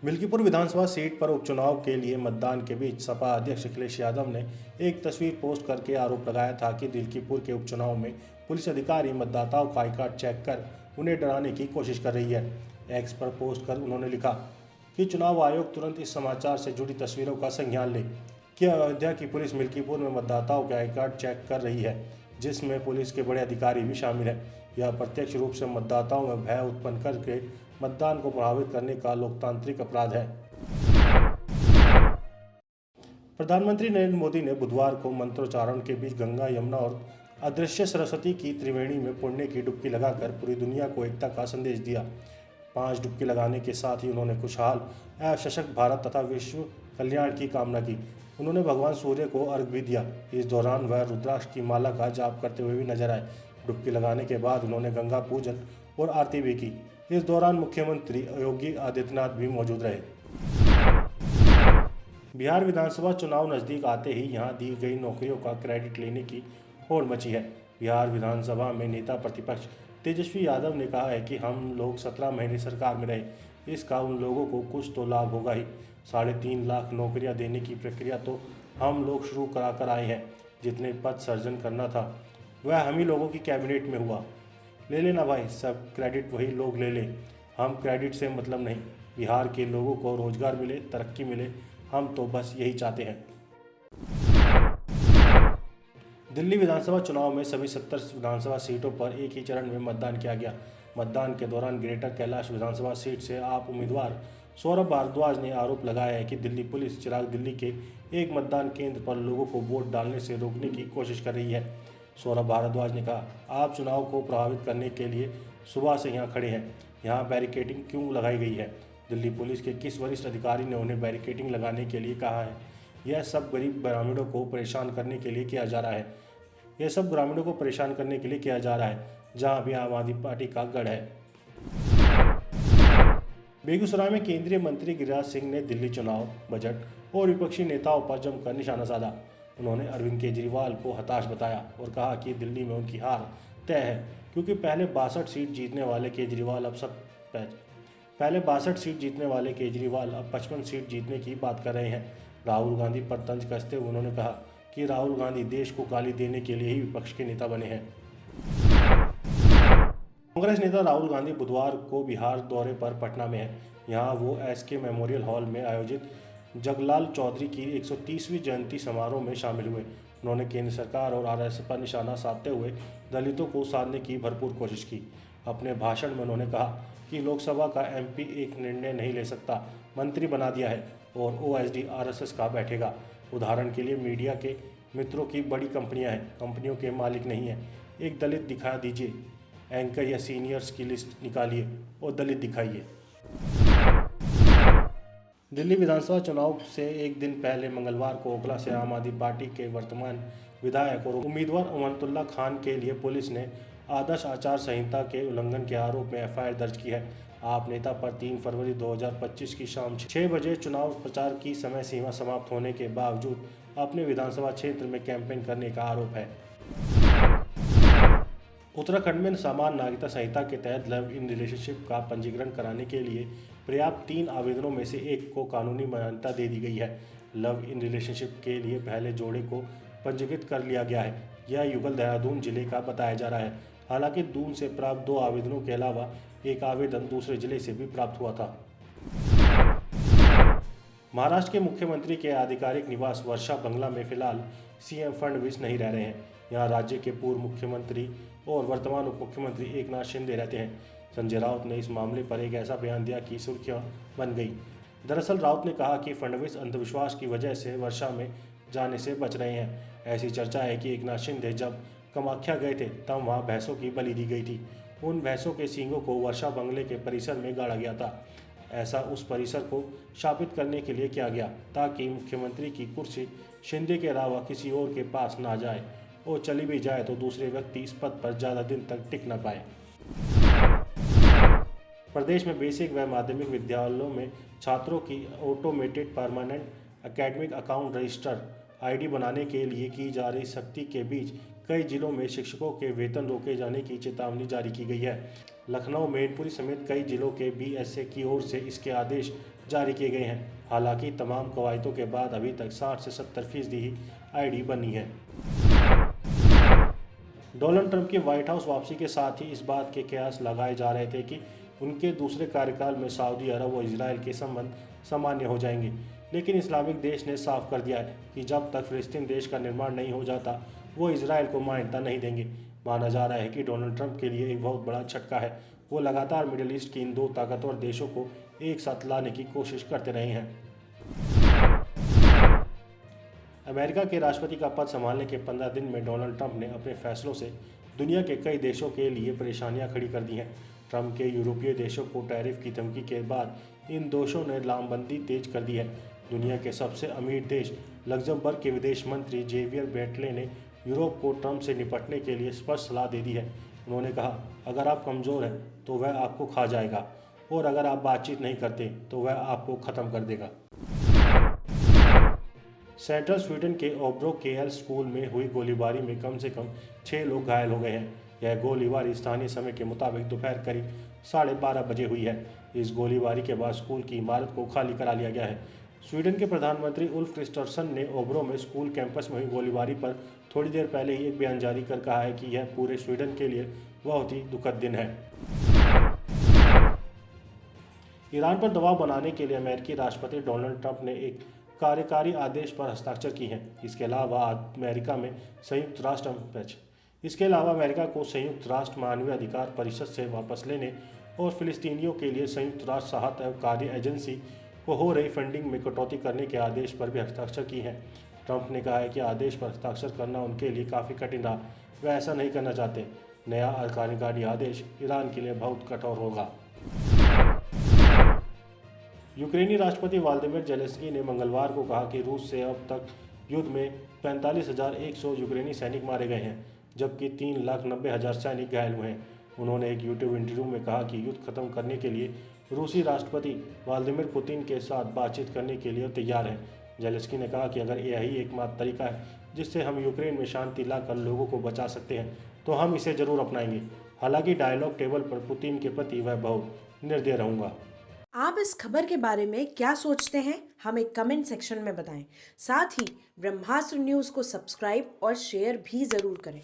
मिल्कीपुर विधानसभा seat पर उपचुनाव के लिए मतदान के बीच सपा अध्यक्ष अखिलेश यादव ने एक तस्वीर पोस्ट करके आरोप लगाया था कि मिल्कीपुर के उपचुनाव में पुलिस अधिकारी मतदाताओं का आई कार्ड चेक कर उन्हें डराने की कोशिश कर रही है। एक्स पर पोस्ट कर उन्होंने लिखा कि चुनाव आयोग तुरंत इस समाचार से जुड़ी तस्वीरों का संज्ञान ले कि अयोध्या की पुलिस मिल्कीपुर में मतदाताओं के आई कार्ड चेक कर रही है, जिसमें पुलिस के बड़े अधिकारी भी शामिल हैं। यह प्रत्यक्ष रूप से मतदाताओं में भय उत्पन्न करके मतदान को प्रभावित करने का लोकतांत्रिक अपराध है। प्रधानमंत्री नरेंद्र मोदी ने बुधवार को मंत्रोच्चारण के बीच गंगा, यमुना और अदृश्य सरस्वती की त्रिवेणी में पुण्य की डुबकी लगाकर पूरी दुनिया को एकता का संदेश दिया। 5 डुबकी लगाने के साथ ही उन्होंने खुशहाल एवं सशक्त भारत तथा विश्व कल्याण की कामना की। उन्होंने भगवान सूर्य को अर्घ्य भी दिया। इस दौरान वह रुद्राक्ष की माला का जाप करते हुए भी नजर आए। डुबकी लगाने के बाद उन्होंने गंगा पूजन और आरती भी की। इस दौरान मुख्यमंत्री योगी आदित्यनाथ भी मौजूद रहे। बिहार विधानसभा चुनाव नजदीक आते ही यहां दी गई नौकरियों का क्रेडिट लेने की होड़ मची है। बिहार विधानसभा में नेता प्रतिपक्ष तेजस्वी यादव ने कहा है कि हम लोग 17 महीने सरकार में रहे, इसका उन लोगों को कुछ तो लाभ होगा ही। 3.5 लाख नौकरियां देने की प्रक्रिया तो हम लोग शुरू करा कर आए हैं। जितने पद सर्जन करना था वह हम ही लोगों की कैबिनेट में हुआ। ले लेना भाई, सब क्रेडिट वही लोग ले लें। हम क्रेडिट से मतलब नहीं, बिहार के लोगों को रोजगार मिले, तरक्की मिले, हम तो बस यही चाहते हैं। दिल्ली विधानसभा चुनाव में सभी 70 विधानसभा सीटों पर एक ही चरण में मतदान किया गया। मतदान के दौरान ग्रेटर कैलाश विधानसभा सीट से आप उम्मीदवार सौरभ भारद्वाज ने आरोप लगाया है कि दिल्ली पुलिस चिराग दिल्ली के एक मतदान केंद्र पर लोगों को वोट डालने से रोकने की कोशिश कर रही है। सौरभ भारद्वाज ने कहा, आप चुनाव को प्रभावित करने के लिए सुबह से यहाँ खड़े हैं, यहाँ बैरिकेडिंग क्यों लगाई गई है? दिल्ली पुलिस के किस वरिष्ठ अधिकारी ने उन्हें बैरिकेडिंग लगाने के लिए कहा है? यह सब गरीब ग्रामीणों को परेशान करने के लिए किया जा रहा है। यह सब ग्रामीणों को परेशान करने के लिए किया जा रहा है, जहाँ भी आम आदमी पार्टी का गढ़ है। बेगूसराय में केंद्रीय मंत्री गिरिराज सिंह ने दिल्ली चुनाव, बजट और विपक्षी नेताओं पर जमकर निशाना साधा। उन्होंने अरविंद केजरीवाल को हताश बताया और कहा कि दिल्ली में उनकी हार तय है, क्योंकि पहले 62 सीट जीतने वाले केजरीवाल अब 55 सीट जीतने की बात कर रहे हैं। राहुल गांधी पर तंज कसते हुए उन्होंने कहा कि राहुल गांधी देश को गाली देने के लिए ही विपक्ष के नेता बने हैं। कांग्रेस नेता राहुल गांधी बुधवार को बिहार दौरे पर पटना में हैं। यहां वो एसके मेमोरियल हॉल में आयोजित जगलाल चौधरी की 130वीं जयंती समारोह में शामिल हुए। उन्होंने केंद्र सरकार और आरएसएस पर निशाना साधते हुए दलितों को साधने की भरपूर कोशिश की। अपने भाषण में उन्होंने कहा कि लोकसभा का एमपी एक निर्णय नहीं ले सकता, मंत्री बना दिया है और ओएसडी आरएसएस का बैठेगा। उदाहरण के लिए मीडिया के मित्रों की बड़ी कंपनियां हैं, कंपनियों के मालिक नहीं हैं। एक दलित दिखा दीजिए, एंकर या सीनियर्स की लिस्ट निकालिए और दलित दिखाइए। दिल्ली विधानसभा चुनाव से एक दिन पहले मंगलवार को ओखला से आम आदमी पार्टी के वर्तमान विधायक और उम्मीदवार अमानतुल्लाह खान के लिए पुलिस ने आदर्श आचार संहिता के उल्लंघन के आरोप में एफआईआर दर्ज की है। आप नेता पर 3 फरवरी 2025 की शाम 6 बजे चुनाव प्रचार की समय सीमा समाप्त होने के बावजूद अपने विधानसभा क्षेत्र में कैंपेन करने का आरोप है। उत्तराखंड में समान नागरिकता संहिता के तहत लव इन रिलेशनशिप का पंजीकरण कराने के लिए पर्याप्त 3 आवेदनों में से एक को कानूनी मान्यता दे दी गई है। लव इन रिलेशनशिप के लिए पहले जोड़े को पंजीकृत कर लिया गया है। यह युगल देहरादून जिले का बताया जा रहा है। हालांकि दून से प्राप्त 2 आवेदनों के अलावा एक आवेदन दूसरे जिले से भी प्राप्त हुआ था। महाराष्ट्र के मुख्यमंत्री के आधिकारिक निवास वर्षा बंगला में फिलहाल सीएम फडणवीस नहीं रह रहे हैं। यहाँ राज्य के पूर्व मुख्यमंत्री और वर्तमान उप मुख्यमंत्री एकनाथ शिंदे रहते हैं। संजय राउत ने इस मामले पर एक ऐसा बयान दिया कि सुर्खियां बन गई। दरअसल राउत ने कहा कि फडणवीस अंधविश्वास की वजह से वर्षा में जाने से बच रहे हैं। ऐसी चर्चा है कि एकनाथ शिंदे जब कामाख्या गए थे तब वहां भैंसों की बलि दी गई थी। उन भैंसों के सींगों को वर्षा बंगले के परिसर में गाड़ा गया था। ऐसा उस परिसर को शापित करने के लिए किया गया ताकि मुख्यमंत्री की कुर्सी शिंदे के अलावा किसी और के पास ना जाए, और चली भी जाए तो दूसरे व्यक्ति इस पद पर ज़्यादा दिन तक टिक न पाए। प्रदेश में बेसिक व माध्यमिक विद्यालयों में छात्रों की automated permanent academic account register ID बनाने के लिए की जा रही सख्ती के बीच कई जिलों में शिक्षकों के वेतन रोके जाने की चेतावनी जारी की गई है। लखनऊ, मैनपुरी समेत कई जिलों के बीएसए की ओर से इसके आदेश जारी किए गए हैं। हालांकि तमाम कवायदों के बाद अभी तक 60 से 70% ही आईडी बनी है। डोनाल्ड ट्रंप की व्हाइट हाउस वापसी के साथ ही इस बात के कयास लगाए जा रहे थे कि उनके दूसरे कार्यकाल में सऊदी अरब और इजराइल के संबंध सामान्य हो जाएंगे। लेकिन इस्लामिक देश ने साफ कर दिया है कि जब तक फिलिस्तीन देश का निर्माण नहीं हो जाता वो इजराइल को मान्यता नहीं देंगे। माना जा रहा है कि डोनाल्ड ट्रंप के लिए एक बहुत बड़ा झटका है। वो लगातार मिडिल ईस्ट के इन दो ताकतवर देशों को एक साथ लाने की कोशिश करते रहे हैं। अमेरिका के राष्ट्रपति का पद संभालने के 15 दिन में डोनाल्ड ट्रंप ने अपने फैसलों से दुनिया के कई देशों के लिए परेशानियां खड़ी कर दी हैं। ट्रंप के यूरोपीय देशों को टैरिफ की धमकी के बाद इन देशों ने लामबंदी तेज कर दी है। दुनिया के सबसे अमीर देश लग्जमबर्ग के विदेश मंत्री जेवियर बेटले ने यूरोप को ट्रंप से निपटने के लिए स्पष्ट सलाह दे दी है। उन्होंने कहा, अगर आप कमज़ोर हैं तो वह आपको खा जाएगा और अगर आप बातचीत नहीं करते तो वह आपको ख़त्म कर देगा। सेंट्रल स्वीडन के ओब्रो केएल स्कूल में हुई गोलीबारी में कम से कम 6 लोग घायल हो गए हैं। यह गोलीबारी स्थानीय समय के मुताबिक दोपहर करीब 12:30 बजे हुई है। इस गोलीबारी के बाद स्कूल की इमारत को खाली करा लिया गया है। स्वीडन के प्रधानमंत्री उल्फ क्रिस्टर्सन ने ओब्रो में स्कूल कैंपस में हुई गोलीबारी पर थोड़ी देर पहले ही एक बयान जारी कर कहा है कि यह पूरे स्वीडन के लिए बहुत ही दुखद दिन है। ईरान पर दबाव बनाने के लिए अमेरिकी राष्ट्रपति डोनाल्ड ट्रंप ने एक कार्यकारी आदेश पर हस्ताक्षर की हैं। इसके अलावा अमेरिका को संयुक्त राष्ट्र मानवीय अधिकार परिषद से वापस लेने और फिलिस्तीनियों के लिए संयुक्त राष्ट्र साहत एवं कार्य एजेंसी को हो रही फंडिंग में कटौती करने के आदेश पर भी हस्ताक्षर की हैं। ट्रंप ने कहा है कि आदेश पर हस्ताक्षर करना उनके लिए काफ़ी कठिन रहा। वे ऐसा नहीं करना चाहते। नया कार्यकारी आदेश ईरान के लिए बहुत कठोर होगा। यूक्रेनी राष्ट्रपति व्लादिमीर ज़ेलेंस्की ने मंगलवार को कहा कि रूस से अब तक युद्ध में 45,100 यूक्रेनी सैनिक मारे गए हैं, जबकि 3,90,000 सैनिक घायल हुए हैं। उन्होंने एक यूट्यूब इंटरव्यू में कहा कि युद्ध खत्म करने के लिए रूसी राष्ट्रपति व्लादिमीर पुतिन के साथ बातचीत करने के लिए तैयार हैं। ज़ेलेंस्की ने कहा कि अगर यही एकमात्र तरीका है जिससे हम यूक्रेन में शांति लाकर लोगों को बचा सकते हैं तो हम इसे जरूर अपनाएंगे। हालांकि डायलॉग टेबल पर पुतिन के प्रति वह बहुत निर्दय रहूँगा। आप इस खबर के बारे में क्या सोचते हैं, हमें कमेंट सेक्शन में बताएं। साथ ही ब्रह्मास्त्र न्यूज़ को सब्सक्राइब और शेयर भी ज़रूर करें।